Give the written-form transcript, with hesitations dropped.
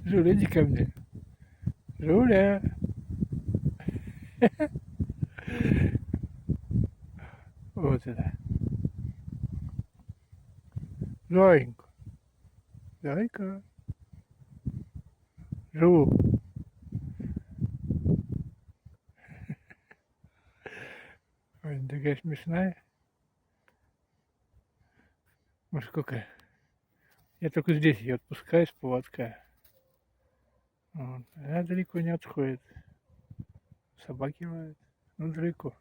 Жуля, иди ко мне. Жуля. Вот это. Зайка. Зайка. Жу. Ой, такая смешная. Ну сколько? Я только здесь ее отпускаю с поводка. Вот. Она далеко не отходит. Собаки лают. Ну далеко.